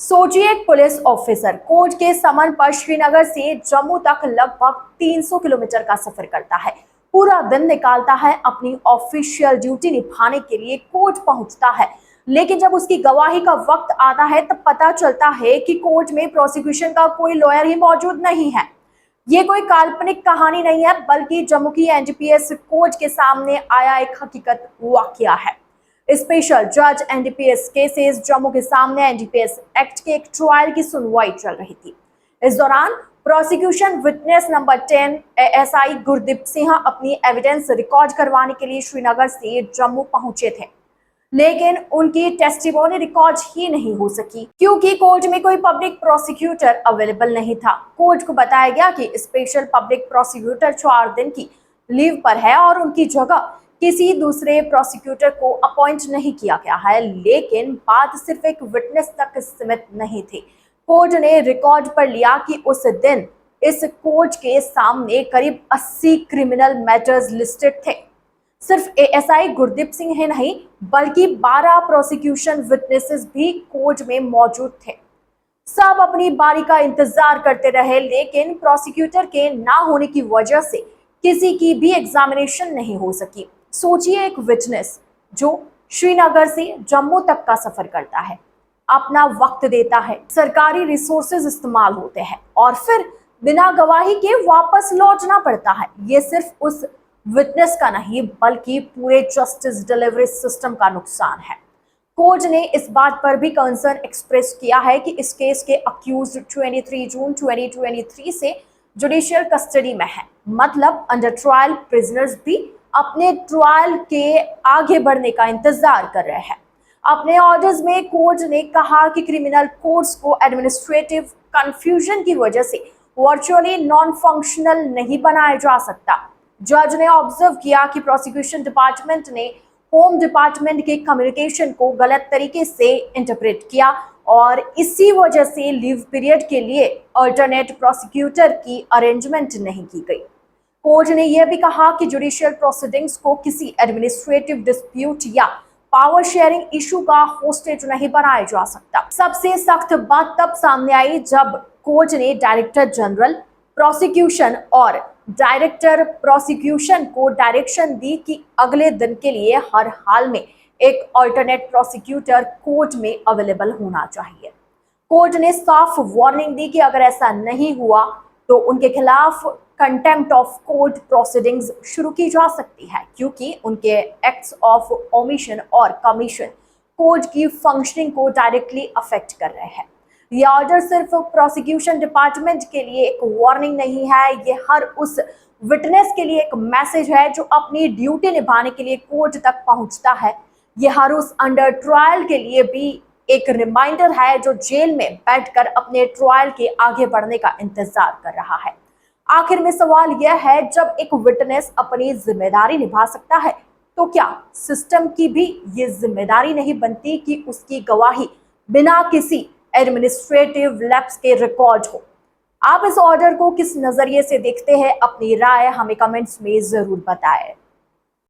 सोचिए, एक police officer court के समन पर श्रीनगर से जम्मू तक लगभग 300 किलोमीटर का सफर करता है। पूरा दिन निकालता है, अपनी ऑफिशियल ड्यूटी निभाने के लिए कोर्ट पहुंचता है। लेकिन जब उसकी गवाही का वक्त आता है तब पता चलता है कि कोर्ट में प्रोसिक्यूशन का कोई लॉयर ही मौजूद नहीं है। ये कोई काल्पनिक कहानी नहीं है, बल्कि जम्मू की एनडीपीएस कोर्ट के सामने आया एक हकीकत वाकया है। स्पेशल जज एनडीपीएस केसेस जम्मू के सामने एनडीपीएस एक्ट के एक ट्रायल की सुनवाई चल रही थी। इस दौरान prosecution witness number 10 ASI Gurdeep Singh अपनी एविडेंस रिकॉर्ड करवाने के लिए श्रीनगर से जम्मू पहुंचे थे, लेकिन उनकी टेस्टिमोनी रिकॉर्ड ही नहीं हो सकी क्योंकि कोर्ट में कोई पब्लिक प्रोसिक्यूटर अवेलेबल नहीं था। कोर्ट को बताया गया कि स्पेशल पब्लिक प्रोसिक्यूटर 4 दिन की लीव पर है और उनकी जगह किसी दूसरे प्रोसिक्यूटर को अपॉइंट नहीं किया गया है। लेकिन बात सिर्फ एक विटनेस तक सीमित नहीं थी। कोर्ट ने रिकॉर्ड पर लिया कि उस दिन इस कोर्ट के सामने करीब 80 क्रिमिनल मैटर्स लिस्टेड थे। सिर्फ एएसआई गुरदीप सिंह ही नहीं, बल्कि 12 प्रोसिक्यूशन विटनेसेस भी कोर्ट में मौजूद थे। सब अपनी बारी का इंतजार करते रहे, लेकिन प्रोसिक्यूटर के ना होने की वजह से किसी की भी एग्जामिनेशन नहीं हो सकी। सोचिए, एक विटनेस जो श्रीनगर से जम्मू तक का सफर करता है, अपना वक्त देता है, सरकारी रिसोर्सेज इस्तेमाल होते हैं और फिर बिना गवाही के वापस लौटना पड़ता है। ये सिर्फ उस विटनेस का नहीं, बल्कि पूरे जस्टिस डिलीवरी सिस्टम का नुकसान है। कोर्ट ने इस बात पर भी कंसर्न एक्सप्रेस किया है कि इस केस के अक्यूज्ड 23 जून 2023 से जुडिशियल कस्टडी में है। मतलब अंडर ट्रायल प्रिजनर्स भी अपने ट्रायल के आगे बढ़ने का इंतजार कर रहे हैं। अपने ऑर्डर्स में कोर्ट ने कहा कि क्रिमिनल कोर्ट्स को एडमिनिस्ट्रेटिव कंफ्यूजन की वजह से वर्चुअली नॉन फंक्शनल नहीं बनाया जा सकता। जज ने ऑब्जर्व किया कि प्रोसिक्यूशन डिपार्टमेंट ने होम डिपार्टमेंट के कम्युनिकेशन को गलत तरीके से इंटरप्रेट किया और इसी वजह से लीव पीरियड के लिए अल्टरनेट प्रोसिक्यूटर की अरेंजमेंट नहीं की गई। कोर्ट ने यह भी कहा कि जुडिशियल प्रोसीडिंग्स को किसी एडमिनिस्ट्रेटिव डिस्प्यूट या पावर शेयरिंग इशू का होस्टेज नहीं बनाया जा सकता। सबसे सख्त बात तब सामने आई जब कोर्ट ने डायरेक्टर जनरल प्रोसिक्यूशन और डायरेक्टर प्रोसिक्यूशन को डायरेक्शन दी कि अगले दिन के लिए हर हाल में एक अल्टरनेट प्रोसिक्यूटर कोर्ट में अवेलेबल होना चाहिए। कोर्ट ने साफ वार्निंग दी कि अगर ऐसा नहीं हुआ तो उनके खिलाफ कंटेम्प्ट ऑफ कोर्ट प्रोसीडिंग्स शुरू की जा सकती है, क्योंकि उनके एक्ट्स ऑफ ओमिशन और कमीशन कोर्ट की फंक्शनिंग को डायरेक्टली अफेक्ट कर रहे हैं। ये ऑर्डर सिर्फ प्रोसिक्यूशन डिपार्टमेंट के लिए एक वार्निंग नहीं है, ये हर उस विटनेस के लिए एक मैसेज है जो अपनी ड्यूटी निभाने के लिए कोर्ट तक पहुंचता है। ये हर उस अंडर ट्रायल के लिए भी एक रिमाइंडर है जो जेल में बैठकर अपने ट्रायल के आगे बढ़ने का इंतजार कर रहा है। आखिर में सवाल यह है, जब एक विटनेस अपनी जिम्मेदारी निभा सकता है तो क्या सिस्टम की भी ये जिम्मेदारी नहीं बनती कि उसकी गवाही बिना किसी एडमिनिस्ट्रेटिव लैप्स के रिकॉर्ड हो? आप इस ऑर्डर को किस नजरिए से देखते हैं? अपनी राय हमें कमेंट्स में जरूर बताएं।